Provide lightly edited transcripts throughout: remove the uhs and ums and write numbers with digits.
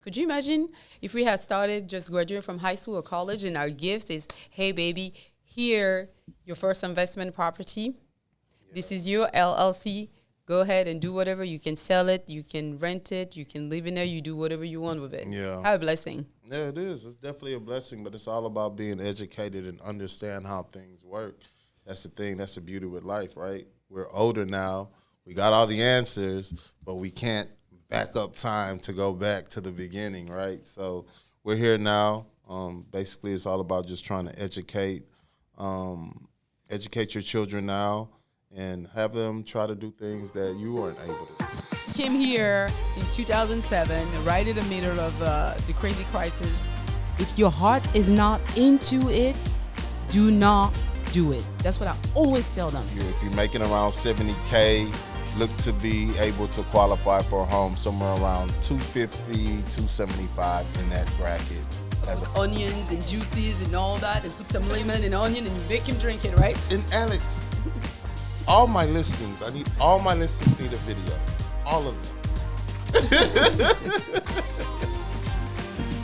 Could you imagine if we had started just graduating from high school or college and our gift is, hey, baby, here, your first investment property. This is your LLC. Go ahead and do whatever. You can sell it. You can rent it. You can live in there. You do whatever you want with it. Yeah. How a blessing. Yeah, it is. It's definitely a blessing, but it's all about being educated and understand how things work. That's the thing. That's the beauty with life, right? We're older now. We got all the answers, but we can't back up time to go back to the beginning, right? So we're here now. Basically, it's all about just trying to educate your children now and have them try to do things that you weren't able to do. Came here in 2007, right in the middle of the crazy crisis. If your heart is not into it, do not do it. That's what I always tell them. If you're making around $70K, look to be able to qualify for a home somewhere around $250, $275 in that bracket. As onions and juices and all that, and put some lemon and onion, and you make him drink it, right? And Alex, all my listings need a video. All of them.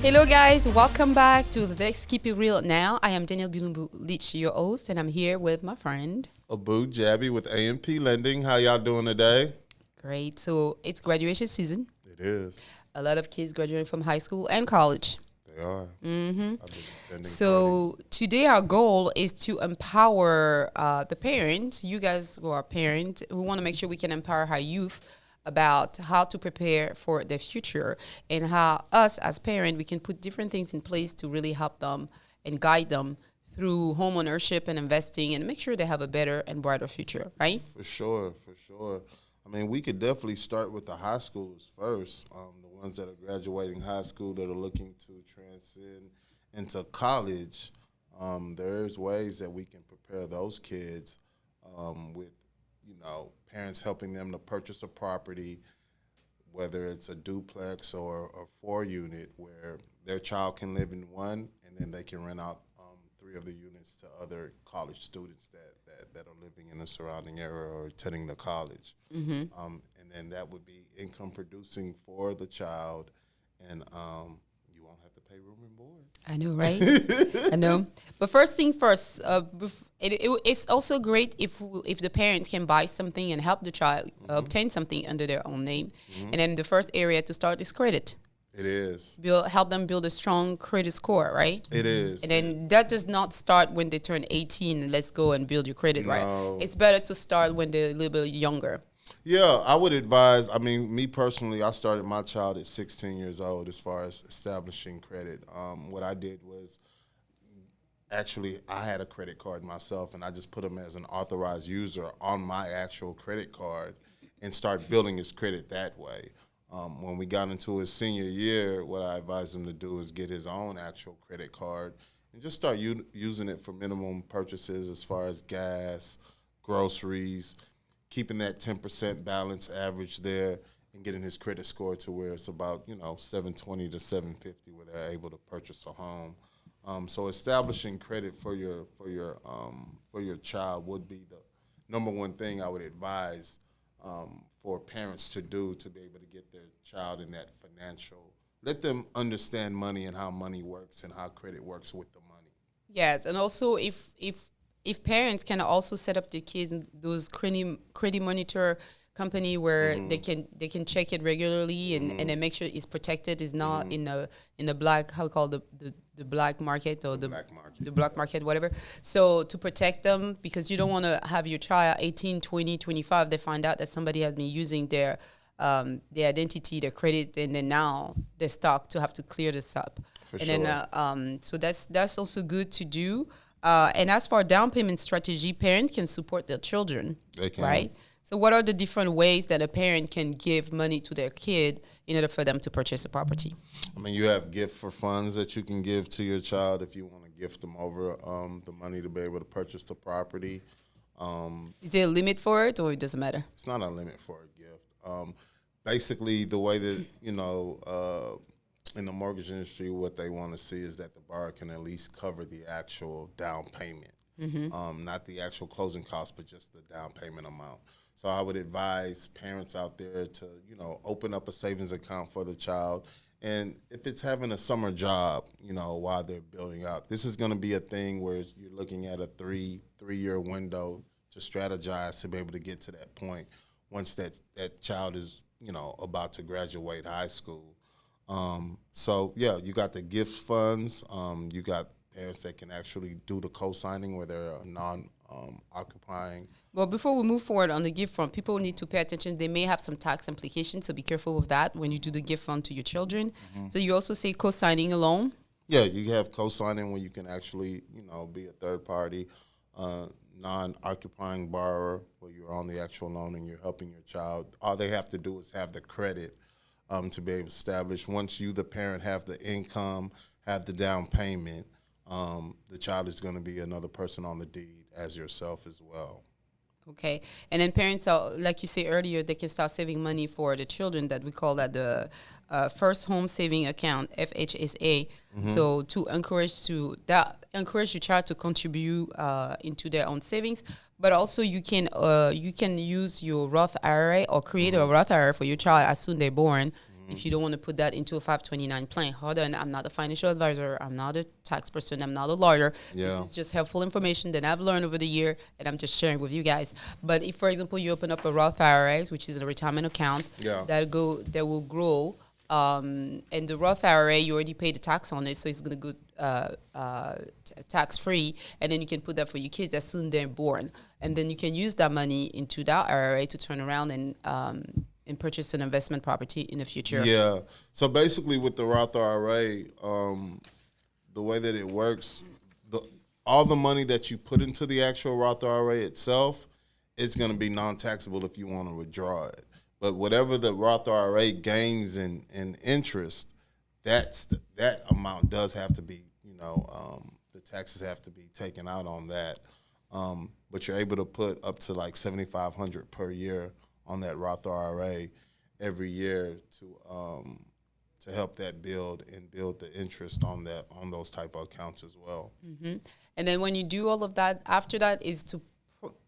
Hello guys, welcome back to Let's Keep It Real Now. I am Danielle Bilumbu, your host, and I'm here with my friend Abu Jabi with AMP Lending. How y'all doing today? Great. So it's graduation season. It is. A lot of kids graduating from high school and college. They are. Mm-hmm. So today our goal is to empower the parents. You guys who are parents, we want to make sure we can empower our youth about how to prepare for the future and how us as parents, we can put different things in place to really help them and guide them through homeownership and investing and make sure they have a better and brighter future, right? For sure. I mean, we could definitely start with the high schoolers first, the ones that are graduating high school that are looking to transcend into college. There's ways that we can prepare those kids with, parents helping them to purchase a property, whether it's a duplex or a 4-unit, where their child can live in one and then they can rent out 3 of the units to other college students that are living in the surrounding area or attending the college. Mm-hmm. And then that would be income producing for the child, and you won't have to pay room and board. I know, right? I know. But first thing first, it's also great if the parents can buy something and help the child obtain something under their own name. Mm-hmm. And then the first area to start is credit. It is. Help them build a strong credit score, right? It is. And then that does not start when they turn 18 and let's go and build your credit, right? It's better to start when they're a little bit younger. Yeah, I would advise, me personally, I started my child at 16 years old as far as establishing credit. What I did was, actually, I had a credit card myself, and I just put him as an authorized user on my actual credit card and start building his credit that way. When we got into his senior year, what I advised him to do is get his own actual credit card and just start using it for minimum purchases as far as gas, groceries, keeping that 10% balance average there and getting his credit score to where it's about, 720 to 750 where they're able to purchase a home. So establishing credit for your child would be the number one thing I would advise for parents to do to be able to get their child in that financial, let them understand money and how money works and how credit works with the money. Yes, and also if parents can also set up their kids in those credit monitor company where they can check it regularly and then make sure it's protected, is not in the black, how we call the black market or the black market, whatever. So to protect them, because you don't want to have your child 18, 20, 25, they find out that somebody has been using their identity, their credit, and then now they're stuck to have to clear this up. Then so that's also good to do. And as for down payment strategy, parents can support their children, they can. Right? So what are the different ways that a parent can give money to their kid in order for them to purchase a property? You have gift for funds that you can give to your child if you want to gift them over the money to be able to purchase the property. Is there a limit for it, or it doesn't matter? It's not a limit for a gift. Basically, the way that, in the mortgage industry, what they want to see is that the borrower can at least cover the actual down payment. Mm-hmm. Not the actual closing costs, but just the down payment amount. So I would advise parents out there to, open up a savings account for the child And if it's having a summer job, while they're building out, this is going to be a thing where you're looking at a three-year window to strategize to be able to get to that point once that child is, about to graduate high school. So, yeah, you got the gift funds. You got parents that can actually do the co-signing where they're non-occupying. Well, before we move forward on the gift fund, people need to pay attention. They may have some tax implications, so be careful with that when you do the gift fund to your children. Mm-hmm. So you also say co-signing a loan? Yeah, you have co-signing where you can actually, be a third party, non-occupying borrower where you're on the actual loan and you're helping your child. All they have to do is have the credit to be able to establish. Once you, the parent, have the income, have the down payment, the child is going to be another person on the deed as yourself as well. Okay. And then parents are, like you say earlier, they can start saving money for the children. That we call that the First Home Saving Account, FHSA. Mm-hmm. So to encourage your child to contribute into their own savings. But also you can use your Roth IRA or create a Roth IRA for your child as soon as they're born. If you don't want to put that into a 529 plan. Hold on, I'm not a financial advisor. I'm not a tax person. I'm not a lawyer. Yeah. This is just helpful information that I've learned over the year, and I'm just sharing with you guys. But if, for example, you open up a Roth IRA, which is a retirement account, that will grow, and the Roth IRA, you already paid the tax on it, so it's going to go tax-free, and then you can put that for your kids as soon as they're born. And then you can use that money into that IRA to turn around and purchase an investment property in the future. Yeah. So basically with the Roth IRA, the way that it works, all the money that you put into the actual Roth IRA itself, it's going to be non-taxable if you want to withdraw it. But whatever the Roth IRA gains in interest, that amount does have to be, the taxes have to be taken out on that. But you're able to put up to like $7,500 per year on that Roth IRA every year to help that build the interest on those type of accounts as well. Mm-hmm. And then when you do all of that, after that is to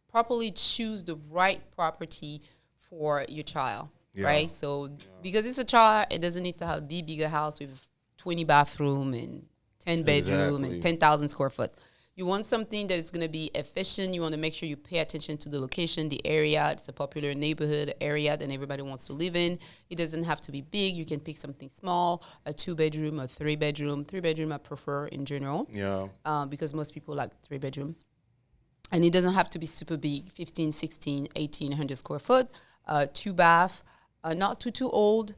properly choose the right property for your child, right? So because it's a child, it doesn't need to have the bigger house with 20 bathroom and 10 bedroom and 10,000 square foot. You want something that is going to be efficient. You want to make sure you pay attention to the location, the area. It's a popular neighborhood area that everybody wants to live in. It doesn't have to be big. You can pick something small, a 2-bedroom, a 3-bedroom. 3-bedroom I prefer in general. Yeah. Because most people like 3-bedroom. And it doesn't have to be super big, 15, 16, 1,800 square foot. 2-bath, not too old.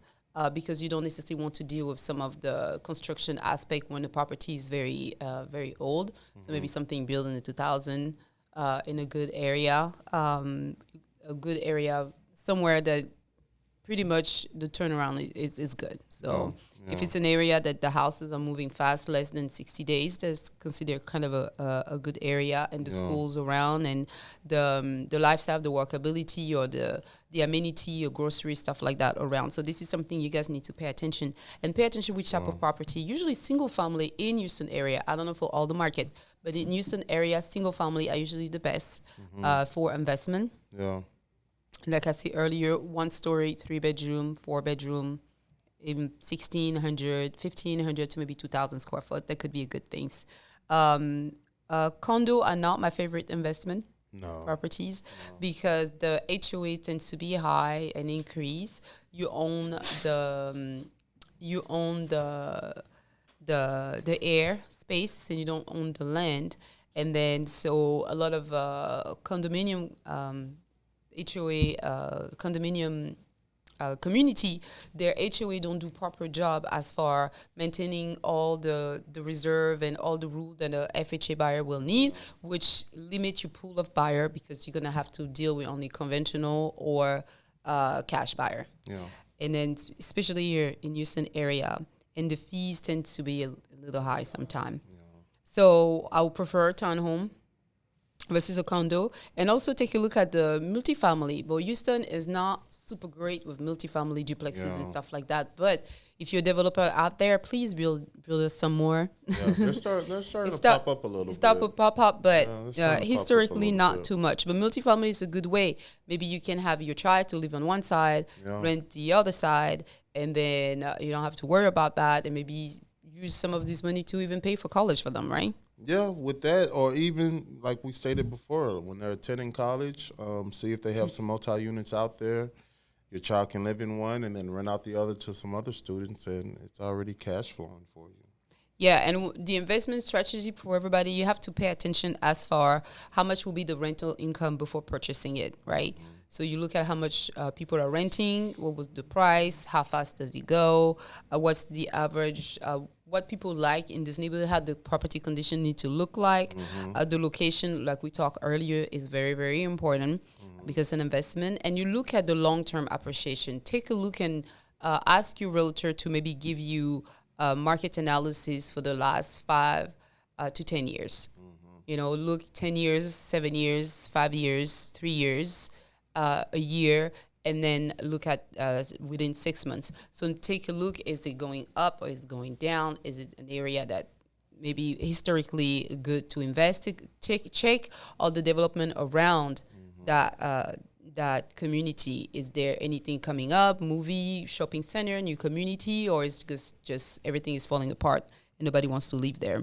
Because you don't necessarily want to deal with some of the construction aspect when the property is very, very old. Mm-hmm. So maybe something built in the 2000 in a good area, somewhere that pretty much the turnaround is good. So if it's an area that the houses are moving fast, less than 60 days, that's considered kind of a good area, and the schools around and the lifestyle, the workability or the amenity or grocery stuff like that around. So this is something you guys need to pay attention which type of property. Usually single family in Houston area. I don't know for all the market, but in Houston area, single family are usually the best for investment. Yeah. Like I said earlier, 1-story, 3-bedroom, 4-bedroom, even 1,600, 1,500 to maybe 2,000 square foot. That could be a good things. Condo are not my favorite investment properties because the HOA tends to be high and increase. You own the air space and you don't own the land. And then so a lot of condominium HOA condominium community, their HOA don't do proper job as far maintaining all the reserve and all the rules that a FHA buyer will need, which limit your pool of buyer because you're gonna have to deal with only conventional or cash buyer. Yeah. And then especially here in Houston area, and the fees tend to be a little high sometimes. Yeah. So I would prefer a townhome versus a condo, and also take a look at the multifamily. But Houston is not super great with multifamily duplexes and stuff like that. But if you're a developer out there, please build us some more. Yeah, they're starting to pop up a little bit. Start to pop up, but historically not too much. But multifamily is a good way. Maybe you can have your child to live on one side, rent the other side, and then you don't have to worry about that, and maybe use some of this money to even pay for college for them, right? Yeah, with that, or even like we stated before, when they're attending college, see if they have some multi-units out there. Your child can live in one and then rent out the other to some other students, and it's already cash flowing for you. Yeah, and the investment strategy for everybody, you have to pay attention as far how much will be the rental income before purchasing it, right? Mm-hmm. So you look at how much people are renting, what was the price, how fast does it go, what's the average, what people like in this neighborhood, how the property condition need to look like. Mm-hmm. The location, like we talked earlier, is very, very important because it's an investment. And you look at the long-term appreciation. Take a look and ask your realtor to maybe give you market analysis for the last 5 to 10 years. Mm-hmm. You know, look 10 years, 7 years, 5 years, 3 years, a year, and then look at within 6 months. So take a look, is it going up or is it going down? Is it an area that maybe historically good to invest? Check all the development around that community. Is there anything coming up, movie, shopping center, new community, or is just everything is falling apart and nobody wants to live there?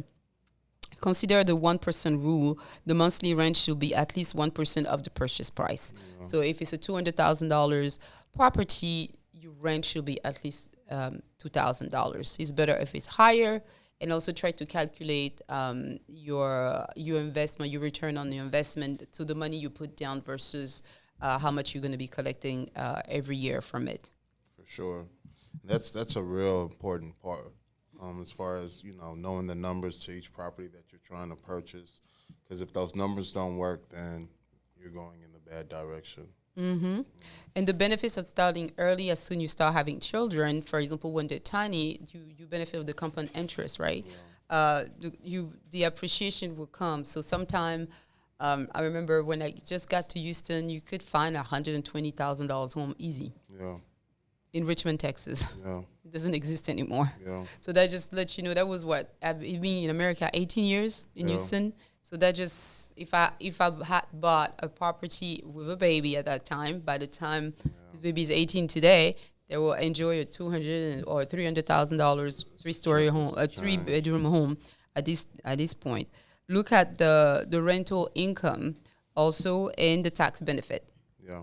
Consider the 1% rule. The monthly rent should be at least 1% of the purchase price. Yeah. So if it's a $200,000 property, your rent should be at least $2,000. It's better if it's higher. And also try to calculate your investment, your return on your investment, so the money you put down versus how much you're going to be collecting every year from it. For sure. That's a real important part as far as, knowing the numbers to each property that you're trying to purchase. Because if those numbers don't work, then you're going in the bad direction. Mm-hmm. And the benefits of starting early, as soon as you start having children, for example, when they're tiny, you benefit of the compound interest, right? Yeah. The appreciation will come. So sometime, I remember when I just got to Houston, you could find $120,000 home easy. Yeah. In Richmond, Texas. Yeah. It doesn't exist anymore. Yeah. So that just lets you know that was what I've been in America 18 years in Houston. So that just if I had bought a property with a baby at that time, by the time this baby is 18 today, they will enjoy a $200,000 or $300,000 three-story home, a 3-bedroom home at this point. Look at the rental income also and the tax benefit. Yeah.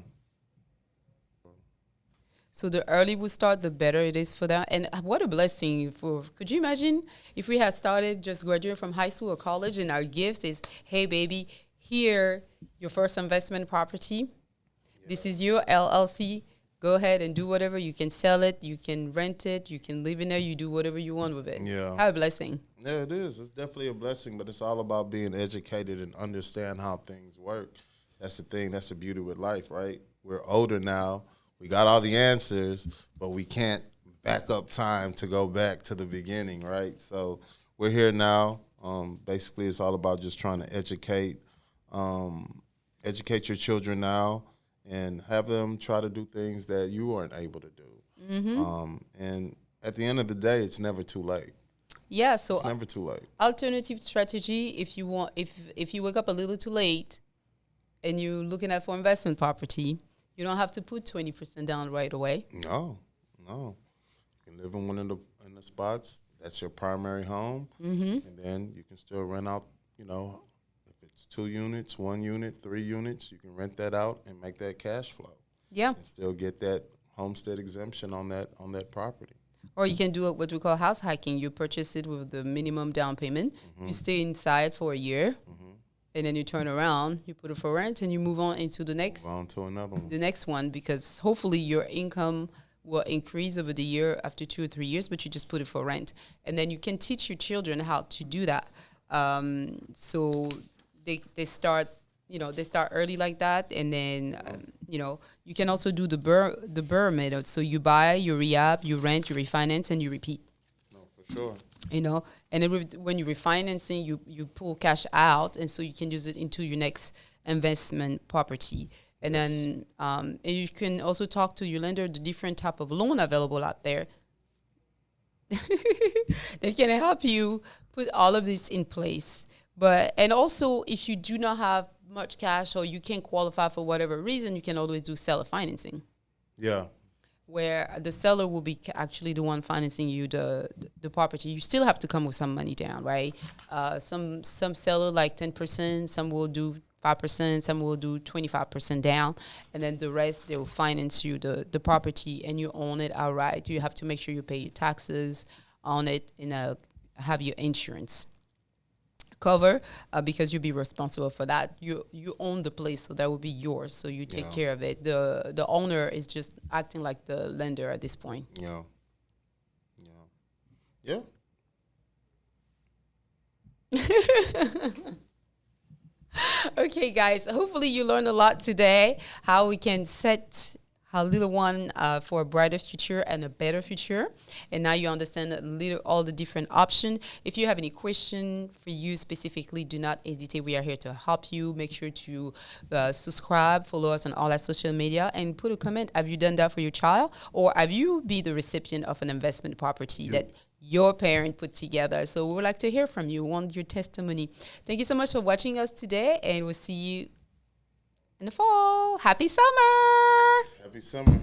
So the early we start, the better it is for them. And what a blessing. Could you imagine if we had started just graduating from high school or college and our gift is, hey, baby, here, your first investment property. Yeah. This is your LLC. Go ahead and do whatever. You can sell it. You can rent it. You can live in there. You do whatever you want with it. Yeah. How a blessing. Yeah, it is. It's definitely a blessing, but it's all about being educated and understand how things work. That's the thing. That's the beauty with life, right? We're older now. We got all the answers, but we can't back up time to go back to the beginning, right? So we're here now. Basically, it's all about just trying to educate your children now and have them try to do things that you weren't able to do. Mm-hmm. And at the end of the day, it's never too late. Yeah, so it's never too late. Alternative strategy, if you want, if you wake up a little too late and you're looking at for investment property, you don't have to put 20% down right away. No. You can live in one of the spots. That's your primary home. Mm-hmm. And then you can still rent out, if it's 2 units, 1 unit, 3 units, you can rent that out and make that cash flow. Yeah. And still get that homestead exemption on that property. Or you can do what we call house hacking. You purchase it with the minimum down payment. Mm-hmm. You stay inside for a year. Mm-hmm. And then you turn around, you put it for rent, and you move on into the next. Move on to another one. The next one, because hopefully your income will increase over the year after 2 or 3 years, but you just put it for rent. And then you can teach your children how to do that. So they start, they start early like that. And then, you can also do the BRRRR method. So you buy, you rehab, you rent, you refinance, and you repeat. No, for sure. And then when you're refinancing, you pull cash out, and so you can use it into your next investment property. And then and you can also talk to your lender the different type of loan available out there. They can help you put all of this in place. And also, if you do not have much cash or you can't qualify for whatever reason, you can always do seller financing. Yeah. where the seller will be actually the one financing you the property. You still have to come with some money down, right? Some seller like 10%, some will do 5%, some will do 25% down, and then the rest they will finance you the property, and you own it outright. You have to make sure you pay your taxes on it and have your insurance cover because you'll be responsible for that. You own the place, so that will be yours. So you take care of it. The owner is just acting like the lender at this point. Yeah. Okay, guys. Hopefully you learned a lot today. How we can set our little one for a brighter future and a better future. And now you understand all the different options. If you have any question for you specifically, do not hesitate. We are here to help you. Make sure to subscribe, follow us on all our social media, and put a comment. Have you done that for your child? Or have you been the recipient of an investment property that your parent put together? So we would like to hear from you. We want your testimony. Thank you so much for watching us today, and we'll see you in the fall. Happy summer! Happy summer.